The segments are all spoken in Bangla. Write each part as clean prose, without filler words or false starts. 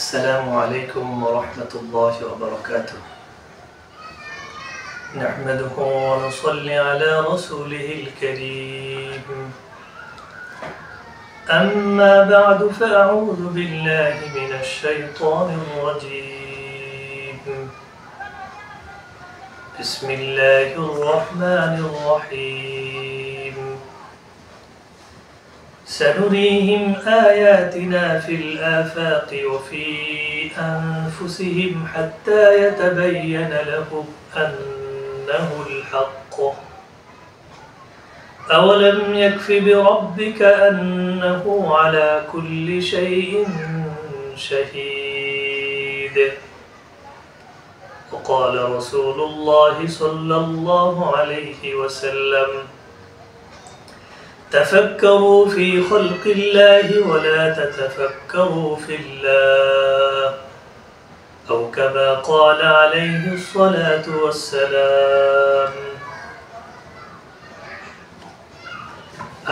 السلام عليكم ورحمة الله وبركاته. نحمده ونصلي على رسوله الكريم. أما بعد فأعوذ بالله من الشيطان الرجيم. بسم الله الرحمن الرحيم. سنريهم آياتنا في الآفاق وفي أنفسهم حتى يتبين لهم أنه الحق. أولم يكف بربك أنه على كل شيء شهيد. وقال رسول الله صلى الله عليه وسلم: تفكروا في خلق الله ولا تتفكروا في الله، أو كما قال عليه الصلاة والسلام.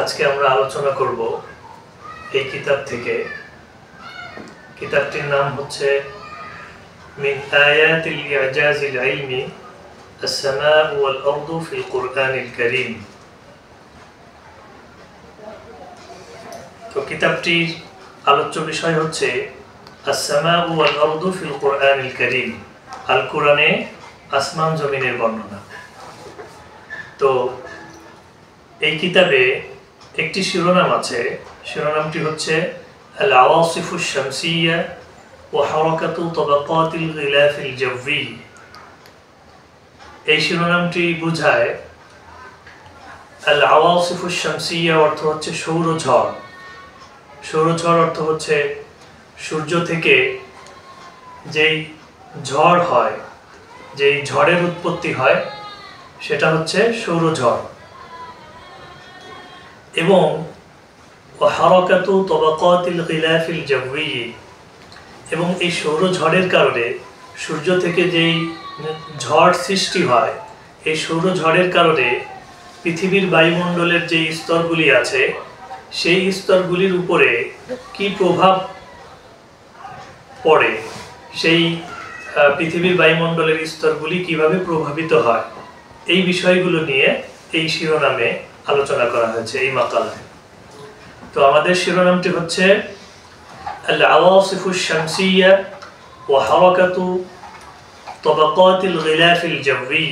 আজকে আমরা আলোচনা করব এই কিতাব থেকে। কিতাবটির নাম হচ্ছে মিন আয়াতিল ইজাজিল ইলমি আস-সামাউ ওয়াল আরদু ফিল কুরআনিল কারীম। তো কিতাবটির আলোচ্য বিষয় হচ্ছে আস-সামাউ ওয়াল আরদু ফিল কুরআনিল কারীম, আল কোরআনে আসমান জমিনের বর্ণনা। তো এই কিতাবে একটি শিরোনাম আছে, শিরোনামটি হচ্ছে আল আওয়াসিফুশ শামসিয়্যা ওয়া হারাকাতু তাবাকাতিল গিলাফিল জাওয়ি। এই শিরোনামটি বোঝায় আল আওয়াসিফুশ শামসিয়্যা অর্থ হচ্ছে সৌরঝড়। সৌরঝড় অর্থ হচ্ছে সূর্য থেকে যেই ঝড় হয়, যেই ঝড়ের উৎপত্তি হয় সেটা হচ্ছে সৌরঝড়। এবং হারাকাতু তাবাকাতিল গিলাফিল জাওয়ি, এবং এই সৌরঝড়ের কারণে সূর্য থেকে যেই ঝড় সৃষ্টি হয়, এই সৌরঝড়ের কারণে পৃথিবীর বায়ুমণ্ডলের যে স্তরগুলি আছে সেই স্তরগুলির উপরে কি প্রভাব পড়ে, সেই পৃথিবীর বায়ুমণ্ডলের স্তরগুলি কিভাবে প্রভাবিত হয়, এই বিষয়গুলো নিয়ে এই শিরোনামে আলোচনা করা হয়েছে এই মাকালায়। তো আমাদের শিরোনামটি হচ্ছে আল আওয়াসিফুশ শামসিয়্যা ওয়া হারাকাতু তাবাকাতিল গিলাফিল জাওয়ি।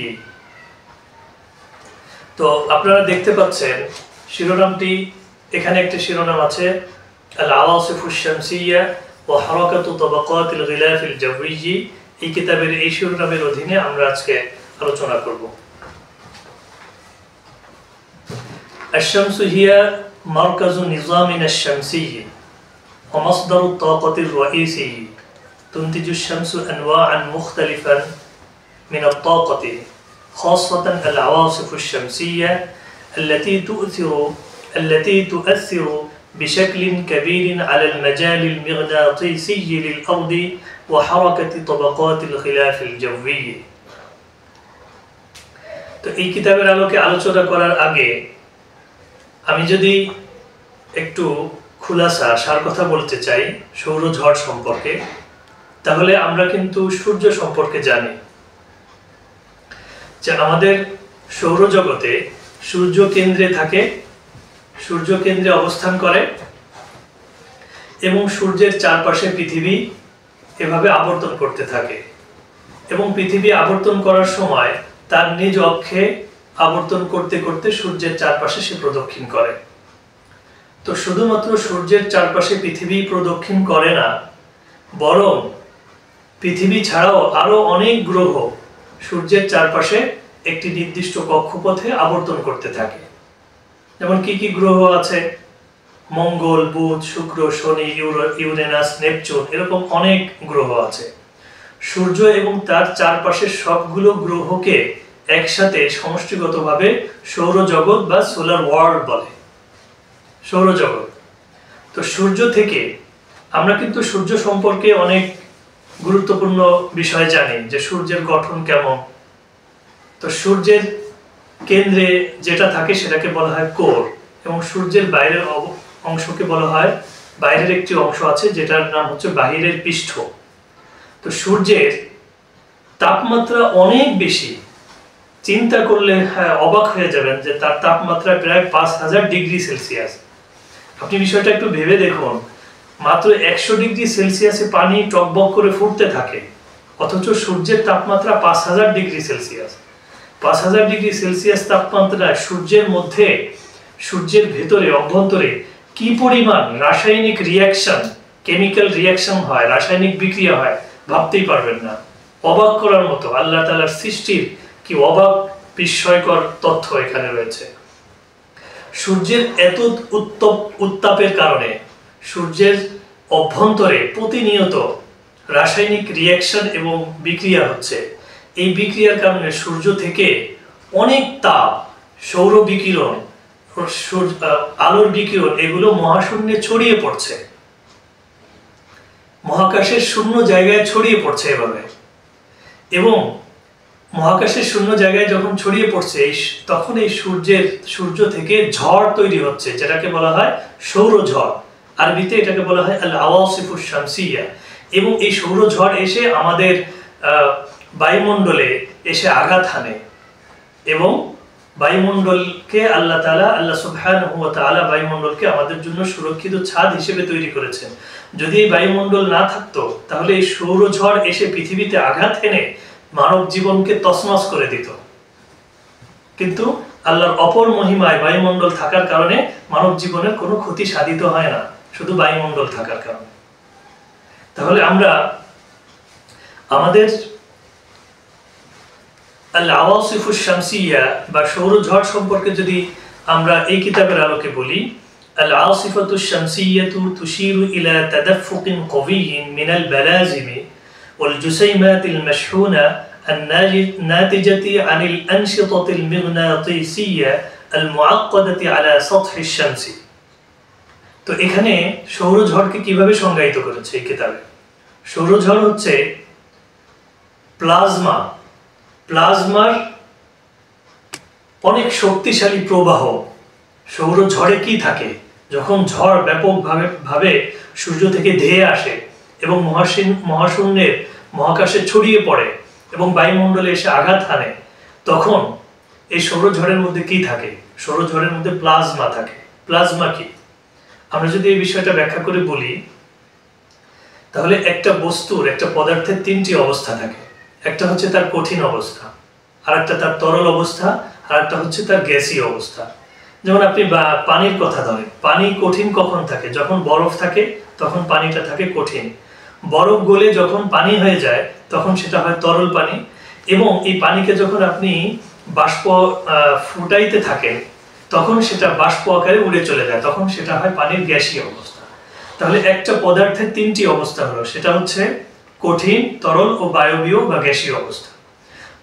তো আপনারা দেখতে পাচ্ছেন শিরোনামটি, এখানে একটা শিরোনাম আছে আল আওয়াসিফুশ শামসিয়্যা ওয়া হারাকাতু তাবাকাতিল গিলাফিল জাওয়ি। এই কিতাবের এই শিরোনামের অধীনে আমরা আজকে আলোচনা করব। الشمس هي مركز نظامنا الشمسي ومصدر الطاقة الرئيسي. تنتج الشمس أنواعا مختلفة من الطاقة، خاصة العواصف الشمسية التي تؤثر بشكل كبير على المجال المغناطيسي للأرض وحركة طبقات الغلاف الجوي. তো এই কিতাবের আলোকে আলোচনা করার আগে আমি যদি একটু খুলাসা সার কথা বলতে চাই সৌরঝড় সম্পর্কে, তাহলে আমরা কিন্তু সূর্য সম্পর্কে জানি যে আমাদের সৌরজগতে সূর্য কেন্দ্রে থাকে, সূর্য কেন্দ্রে অবস্থান করে এবং সূর্যের চারপাশে পৃথিবী এভাবে আবর্তন করতে থাকে। এবং পৃথিবী আবর্তন করার সময় তার নিজ অক্ষে আবর্তন করতে করতে সূর্যের চারপাশে সে প্রদক্ষিণ করে। তো শুধুমাত্র সূর্যের চারপাশে পৃথিবী প্রদক্ষিণ করে না, বরং পৃথিবী ছাড়াও আরো অনেক গ্রহ সূর্যের চারপাশে একটি নির্দিষ্ট কক্ষপথে আবর্তন করতে থাকে। যেমন কি কি গ্রহ আছে? মঙ্গল, বুধ, শুক্র, শনি, ইউরেনাস, নেপচুন, এরকম অনেক গ্রহ আছে। সূর্য এবং তার চারপাশের সবগুলো গ্রহকে একসাথে সমষ্টিগতভাবে সৌরজগৎ বা সোলার ওয়ার্ল্ড বলে, সৌরজগৎ। তো সূর্য থেকে আমরা কিন্তু সূর্য সম্পর্কে অনেক গুরুত্বপূর্ণ বিষয় জানি, যে সূর্যের গঠন কেমন। তো সূর্যের কেন্দ্রে যেটা থাকে সেটাকে বলা হয় কোর, এবং সূর্যের বাইরের অংশকে বলা হয় বাইরের একটি অংশ আছে যেটার নাম হচ্ছে বাহিরের পৃষ্ঠ। তো সূর্যের তাপমাত্রা অনেক বেশি, চিন্তা করলে অবাক হয়ে যাবেন যে তার তাপমাত্রা প্রায় 5000 ডিগ্রি সেলসিয়াস। আপনি বিষয়টা একটু ভেবে দেখুন, মাত্র 100 ডিগ্রি সেলসিয়াসে পানি টকবক করে ফুটতে থাকে, অথচ সূর্যের তাপমাত্রা 5000 ডিগ্রি সেলসিয়াস। 5000 ডিগ্রি সেলসিয়াস তাপমাত্রায় সূর্যের মধ্যে, সূর্যের ভেতরে, অভ্যন্তরে কি পরিমাণ রাসায়নিক রিয়াকশন, কেমিক্যাল রিয়াকশন হয়, রাসায়নিক বিক্রিয়া হয়, ভাবতেই পারবেন না। অবাক করার মতো আল্লাহ তাআলার সৃষ্টির কি অবাক বিস্ময়কর তথ্য এখানে রয়েছে। সূর্যের এত উত্তাপের কারণে সূর্যের অভ্যন্তরে প্রতিনিয়ত রাসায়নিক রিয়াকশন এবং বিক্রিয়া হচ্ছে। এই বিক্রিয়ার কারণে সূর্য থেকে অনেক তাপ, সৌর বিকিরণ, আলোর বিকিরণ, এগুলো মহাশূন্যে ছড়িয়ে পড়ছে, মহাকাশের শূন্য জায়গায় ছড়িয়ে পড়ছে এভাবে। এবং মহাকাশের শূন্য জায়গায় যখন ছড়িয়ে পড়ছে, তখন এই সূর্য থেকে ঝড় তৈরি হচ্ছে, যেটাকে বলা হয় সৌরঝড়। আরবিতে এটাকে বলা হয় আল আওয়াসিফুশ শামসিয়া। এবং এই সৌরঝড় এসে আমাদের বায়ুমণ্ডলে এসে আঘাত হানে, এবং বায়ুমণ্ডলকে আল্লাহ সুবহানাহু ওয়া তাআলা বায়ুমণ্ডলকে আমাদের জন্য সুরক্ষিত ছাদ হিসেবে তৈরি করেছেন। যদি এই বায়ুমণ্ডল না থাকতো, তাহলে এই সৌরঝড় এসে পৃথিবীতে আঘাত এনে মানব জীবনকে তছনছ করে দিত। কিন্তু আল্লাহর অপর মহিমায় বায়ুমণ্ডল থাকার কারণে মানব জীবনের কোনো ক্ষতি সাধিত হয় না, শুধু বায়ুমণ্ডল থাকার কারণে। তাহলে আমরা আমাদের আল আওয়াসিফুশ শামসিয়া বা সৌরঝড় সম্পর্কে যদি আমরা এই কিতাবের আলোকে বলি, আল আওয়াসিফাতুশ শামসিয়াতু তুশিরু ইলা তাদাফফুকিন কওয়িয়্যিন মিনাল বালাজিমি ওয়াল জুসাইমাতিল মাশহুনা الناتجة عن الأنشطة المغناطيسية المعقدة على سطح الشمس। তো এখানে সৌরঝড়কে কিভাবে সংজ্ঞায়িত করেছে এই কিতাবে? সৌরঝড় হচ্ছে প্লাজমার অনেক শক্তিশালী প্রবাহ। সৌরঝড়ে কি থাকে? যখন ঝড় ব্যাপকভাবে সূর্য থেকে ধেয়ে আসে এবং মহাশূন্যের মহাকাশে ছড়িয়ে পড়ে এবং বায়ুমণ্ডলে এসে আঘাত হানে, তখন এই সৌরঝড়ের মধ্যে কি থাকে? সৌরঝড়ের মধ্যে প্লাজমা থাকে। প্লাজমা কি? আমরা যদি এই বিষয়টা ব্যাখ্যা করে বলি, তাহলে একটা বস্তুর, একটা পদার্থের তিনটি অবস্থা থাকে। একটা হচ্ছে তার কঠিন অবস্থা, আর একটা তার তরল অবস্থা, আর একটা হচ্ছে তার গ্যাসীয় অবস্থা। যেমন আপনি পানির কথা ধরেন, পানি কঠিন কখন থাকে? যখন বরফ থাকে তখন পানিটা থাকে কঠিন। বরফ গলে যখন পানি হয়ে যায় তখন সেটা হয় তরল পানি। এবং এই পানিকে যখন আপনি বাষ্প ফুটাইতে থাকেন, তখন সেটা বাষ্প আকারে উড়ে চলে যায়, তখন সেটা হয় পানির গ্যাসীয় অবস্থা। তাহলে একটা পদার্থের তিনটি অবস্থা হলো, সেটা হচ্ছে কঠিন, তরল ও বায়বীয় বা গ্যাসীয় অবস্থা।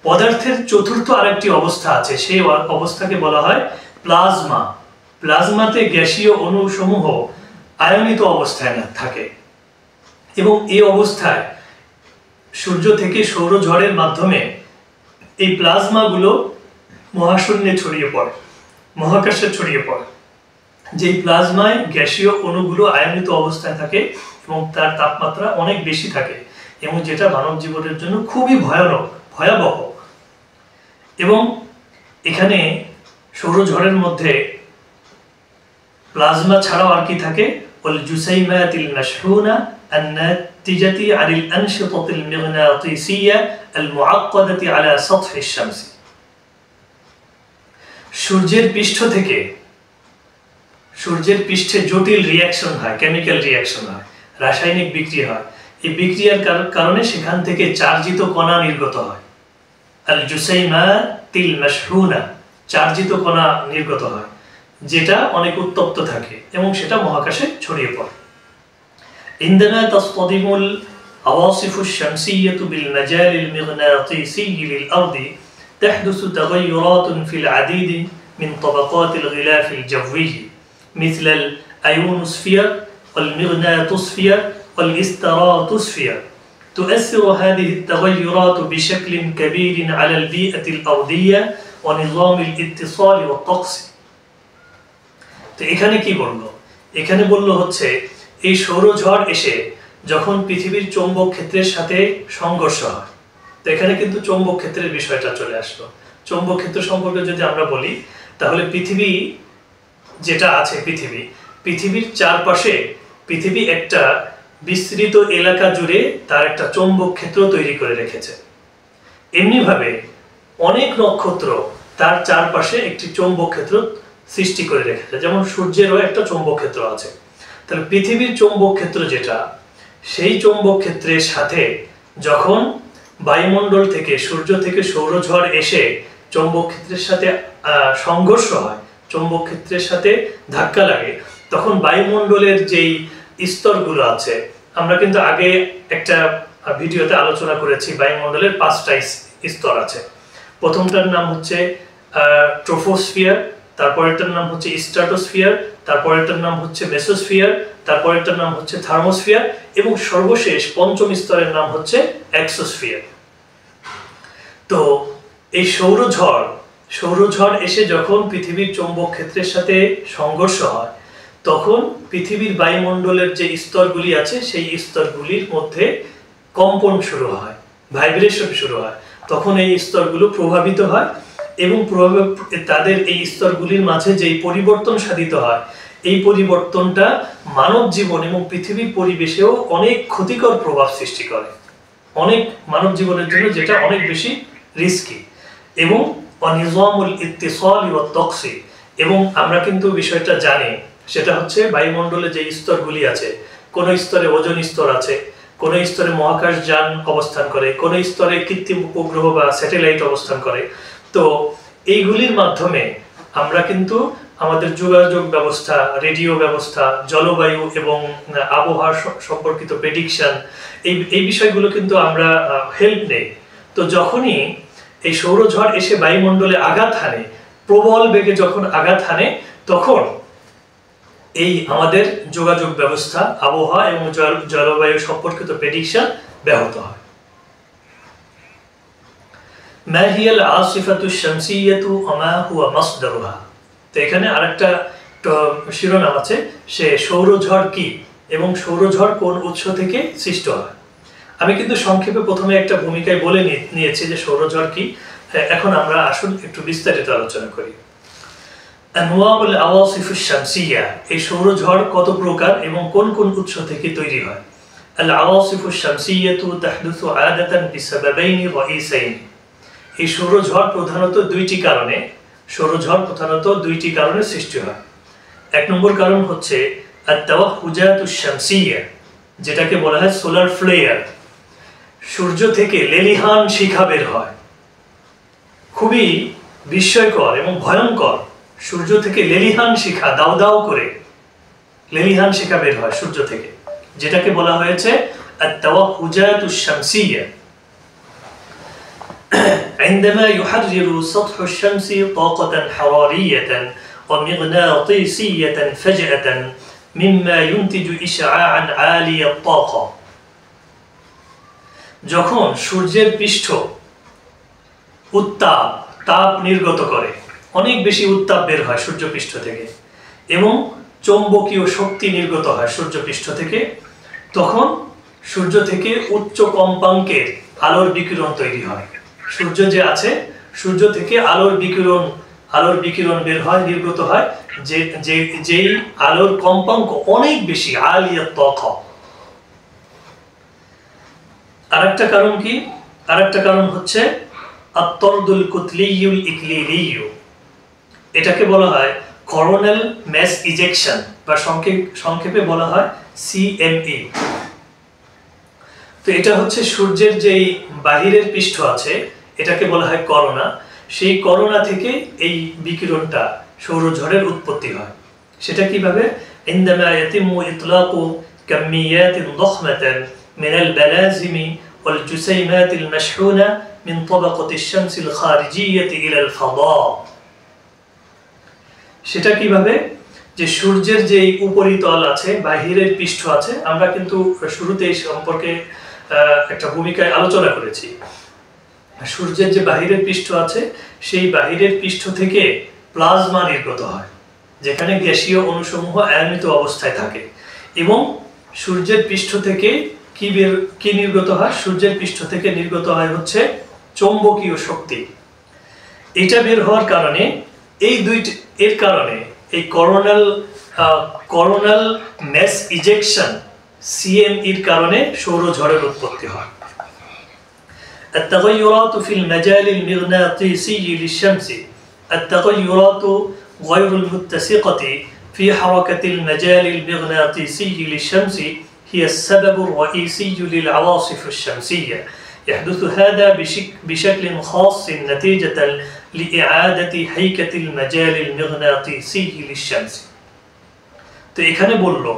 পদার্থের চতুর্থ আরেকটি অবস্থা আছে, সেই অবস্থাকে বলা হয় প্লাজমা। প্লাজমাতে গ্যাসীয় অণুসমূহ আয়নিত অবস্থায় থাকে, এবং এই অবস্থায় সূর্য থেকে সৌরঝড়ের মাধ্যমে এই প্লাজমাগুলো মহাশূন্যে ছড়িয়ে পড়ে, মহাকাশে ছড়িয়ে পড়ে। যেই প্লাজমায় গ্যাসীয় অণুগুলো আয়নিত অবস্থায় থাকে এবং তার তাপমাত্রা অনেক বেশি থাকে, এবং যেটা মানব জীবনের জন্য খুবই ভয়াবহ। এবং এখানে সৌরঝড়ের মধ্যে প্লাজমা ছাড়াও আর কি থাকে? ওয়াল জুসাইমাতিল মাশহুনা الناتجة عن الأنشطة المغناطيسية المعقدة على سطح الشمس। সূর্যের পৃষ্ঠে জটিল রিয়াকশন হয়, কেমিক্যাল রিয়াকশন হয়, রাসায়নিক বিক্রিয়া হয়। এই বিক্রিয়ার কারণে সেখান থেকে চার্জিত কণা নির্গত হয়। আল জুসাইমাতিল মাশহুনা, চার্জিত কণা নির্গত হয়, যেটা অনেক উত্তপ্ত থাকে এবং সেটা মহাকাশে ছড়িয়ে পড়ে। عندما تصطدم العواصف الشمسية بالمجال المغناطيسي للأرض تحدث تغيرات في العديد من طبقات الغلاف الجوي مثل الأيونوسفير والمغناطوسفير والإستراتوسفير. تؤثر هذه التغيرات بشكل كبير على البيئة الأرضية ونظام الاتصال والطقس. তো এখানে কি বললো? এখানে বললো হচ্ছে এই সৌরঝড় এসে যখন পৃথিবীর চৌম্বক ক্ষেত্রের সাথে সংঘর্ষ হয়, তো এখানে কিন্তু চৌম্বক ক্ষেত্রের বিষয়টা চলে আসলো। চৌম্বক ক্ষেত্র সম্পর্কে যদি আমরা বলি, তাহলে পৃথিবী যেটা আছে, পৃথিবীর চারপাশে পৃথিবী একটা বিস্তৃত এলাকা জুড়ে তার একটা চৌম্বক ক্ষেত্র তৈরি করে রেখেছে। এমনিভাবে অনেক নক্ষত্র তার চারপাশে একটি চৌম্বক ক্ষেত্র সৃষ্টি করে রেখেছে, যেমন সূর্যেরও একটা চৌম্বক ক্ষেত্র আছে। তাহলে পৃথিবীর চৌম্বক ক্ষেত্র যেটা, সেই চৌম্বক ক্ষেত্রের সাথে যখন বায়ুমণ্ডল থেকে, সূর্য থেকে সৌরঝড় এসে চৌম্বক ক্ষেত্রের সাথে সংঘর্ষ হয়, চৌম্বক ক্ষেত্রের সাথে ধাক্কা লাগে, তখন বায়ুমণ্ডলের যেই স্তরগুলো আছে, আমরা কিন্তু আগে একটা ভিডিওতে আলোচনা করেছি বায়ুমণ্ডলের 5টা স্তর আছে। প্রথমটার নাম হচ্ছে ট্রোপোস্ফিয়ার, তারপরেরটার নাম হচ্ছে স্ট্র্যাটোস্ফিয়ার, তারপরেরটার নাম হচ্ছে মেসোস্ফিয়ার, তারপরেরটার নাম হচ্ছে থার্মোস্ফিয়ার, এবং সর্বশেষ পঞ্চম স্তরের নাম হচ্ছে এক্সোস্ফিয়ার। তো এই সৌরঝড় এসে যখন পৃথিবীর চৌম্বক ক্ষেত্রের সাথে সংঘর্ষ হয়, তখন পৃথিবীর বায়ুমণ্ডলের যে স্তরগুলি আছে সেই স্তরগুলির মধ্যে কম্পন শুরু হয়, ভাইব্রেশন শুরু হয়। তখন এই স্তরগুলো প্রভাবিত হয় এবং তাদের এই স্তরগুলির মাঝে যেই পরিবর্তন সাধিত হয়, এই পরিবর্তনটা মানব জীবন এবং পৃথিবীর পরিবেশেও অনেক ক্ষতিকর প্রভাব সৃষ্টি করে, অনেক মানব জীবনের জন্য যেটা অনেক বেশি রিস্কি। এবং অনিজামুল ইত্তিসাল ওয়া তাকসি, এবং আমরা কিন্তু বিষয়টা জানি, সেটা হচ্ছে বায়ুমণ্ডলে যে স্তরগুলি আছে, কোন স্তরে ওজোন স্তর আছে, কোন স্তরে মহাকাশ যান অবস্থান করে, কোন স্তরে কৃত্রিম উপগ্রহ বা স্যাটেলাইট অবস্থান করে। তো এইগুলির মাধ্যমে আমরা কিন্তু আমাদের যোগাযোগ ব্যবস্থা, রেডিও ব্যবস্থা, জলবায়ু এবং আবহাওয়া সম্পর্কিত প্রেডিকশন, এই বিষয়গুলো কিন্তু আমরা হেল্প নেই। তো যখনই এই সৌরঝড় এসে বায়ুমণ্ডলে আঘাত হানে, প্রবল বেগে যখন আঘাত হানে, তখন এই আমাদের যোগাযোগ ব্যবস্থা, আবহাওয়া এবং জলবায়ু সম্পর্কিত প্রেডিকশন ব্যাহত হয়। মা হিয়াল আসিফাতুশ শামসিয়াতু ওয়া মা হুয়া মাসদারুহা। তো এখানে আরেকটা শিরোনাম আছে, সে সৌরঝড় কি এবং সৌরঝড় কোন উৎস থেকে সৃষ্টি হয়। আমি কিন্তু সংক্ষেপে প্রথমে একটা ভূমিকায় বলে নিয়েছি যে সৌরঝড় কি। এখন আমরা আসুন একটু বিস্তারিত আলোচনা করি। আনওয়াউল আওয়াসিফুশ শামসিয়া, এই সৌরঝড় কত প্রকার এবং কোন কোন উৎস থেকে তৈরি হয়। আল আওয়াসিফুশ শামসিয়াতু তাহদুসু আদাতান বিসাবাবাইনি রাইসাইন। এই সৌরঝড় প্রধানত দুইটি কারণে সৃষ্টি হয়। এক নম্বর কারণ হচ্ছে আত-তাওয়াহুজাতুশ শামসিয়া, যেটাকে বলা হয় সোলার ফ্লেয়ার। সূর্য থেকে লেলিহান শিখা বের হয়, খুবই বিস্ময়কর এবং ভয়ঙ্কর। সূর্য থেকে লেলিহান শিখা, দাও দাও করে লেলিহান শিখা বের হয় সূর্য থেকে, যেটাকে বলা হয়েছে আত-তাওয়াহুজাতুশ শামসিয়া। عندما يحرر سطح الشمس طاقة حرارية ومغناطيسية فجأة مما ينتج إشعاعا عالي الطاقة। যখন সূর্যের পৃষ্ঠ তাপ নির্গত করে, অনেক বেশি উত্তাপ বের হয় সূর্যপৃষ্ঠ থেকে এবং চৌম্বকীয় শক্তি নির্গত হয় সূর্যপৃষ্ঠ থেকে, তখন সূর্য থেকে উচ্চ কম্পাঙ্কের আলোর বিকিরণ তৈরি হয়। সূর্য যে আছে, সূর্য থেকে আলোর বিকিরণ বের হয়, নির্গত হয়, যেই আলোর কম্পাঙ্ক অনেক বেশি, আলিয়াত তাকা। আরেকটা কারণ কি? আরেকটা কারণ হচ্ছে আত-তারদুল কুতলিয়ুল ইকলিলিয়ু। এটাকে বলা হয় করোনাল ম্যাস ইজেকশন, বা সংক্ষেপে বলা হয় CME। তো এটা হচ্ছে সূর্যের যেই বাহিরের পৃষ্ঠ আছে, এটাকে বলা হয় করোনা। সেই করোনা থেকে এই বিকিরণটা, সৌরঝড়ের উৎপত্তি হয়। সেটা কিভাবে? ইনদামা ইয়াতিমু ইতলাকু কামিয়াতিন দাখমাতান মিনাল বালাজিমি ওয়াল জুসাইমাতিল মাশহুনা মিন তাবাকাতিশ শামসিল খারিজিয়্যাতি ইলাল ফাদা। সেটা কিভাবে? যে সূর্যের যে উপরিতল আছে, বাহিরের পৃষ্ঠ আছে, আমরা কিন্তু শুরুতে এই সম্পর্কে একটা ভূমিকায় আলোচনা করেছি। সূর্যের যে বাহিরের পৃষ্ঠ আছে, সেই বাহিরের পৃষ্ঠ থেকে প্লাজমা নির্গত হয়, যেখানে গ্যাসীয় অণুসমূহ আয়নিত অবস্থায় থাকে, এবং সূর্যের পৃষ্ঠ থেকে কি নির্গত হয়? সূর্যের পৃষ্ঠ থেকে নির্গত হয় হচ্ছে চৌম্বকীয় শক্তি। এটা বের হওয়ার কারণে এর কারণে এই করোনাল ম্যাস ইজেকশন CME-র কারণে সৌরঝড়ের উৎপত্তি হয়। التغيرات في المجال المغناطيسي للشمس التغيرات غير المتسقة في حركة المجال المغناطيسي للشمس هي السبب الرئيسي للعواصف الشمسية. يحدث هذا بشكل خاص نتيجة لإعادة هيكل المجال المغناطيسي للشمس. তো এখানে বললো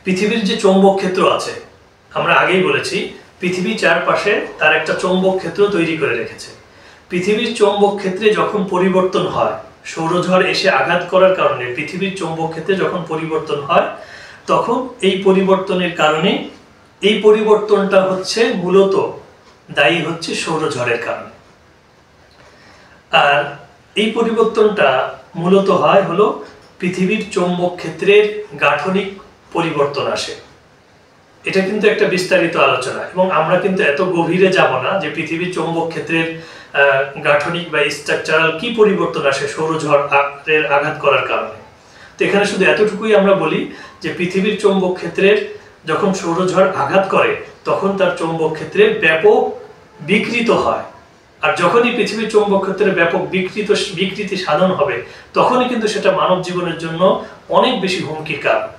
পৃথিবীর যে চৌম্বক ক্ষেত্র আছে, আমরা আগেই বলেছি পৃথিবীর চারপাশে তার একটা চৌম্বক ক্ষেত্র তৈরি করে রেখেছে। পৃথিবীর চৌম্বক ক্ষেত্রে যখন পরিবর্তন হয়, সৌরঝড় এসে আঘাত করার কারণে পৃথিবীর চৌম্বক ক্ষেত্রে যখন পরিবর্তন হয়, তখন এই পরিবর্তনের কারণে এই পরিবর্তনটা হচ্ছে মূলত দায়ী হচ্ছে সৌরঝড়ের কারণে। আর এই পরিবর্তনটা মূলত হলো পৃথিবীর চৌম্বক ক্ষেত্রের গাঠনিক পরিবর্তন আসে। এটা কিন্তু একটা বিস্তারিত আলোচনা, এবং আমরা কিন্তু এত গভীরে যাব না যে পৃথিবীর চৌম্বক ক্ষেত্রের গাঠনিক বা স্ট্রাকচারাল কি পরিবর্তন আসে সৌরঝড়ের আঘাত করার কারণে। তো এখানে শুধু এতটুকুই আমরা বলি যে পৃথিবীর চৌম্বক ক্ষেত্রের যখন সৌরঝড় আঘাত করে তখন তার চৌম্বক ক্ষেত্রে ব্যাপক বিকৃত হয়, আর যখনই পৃথিবীর চৌম্বক ক্ষেত্রে ব্যাপক বিকৃতি সাধন হবে তখনই কিন্তু সেটা মানব জীবনের জন্য অনেক বেশি হুমকির কারণ।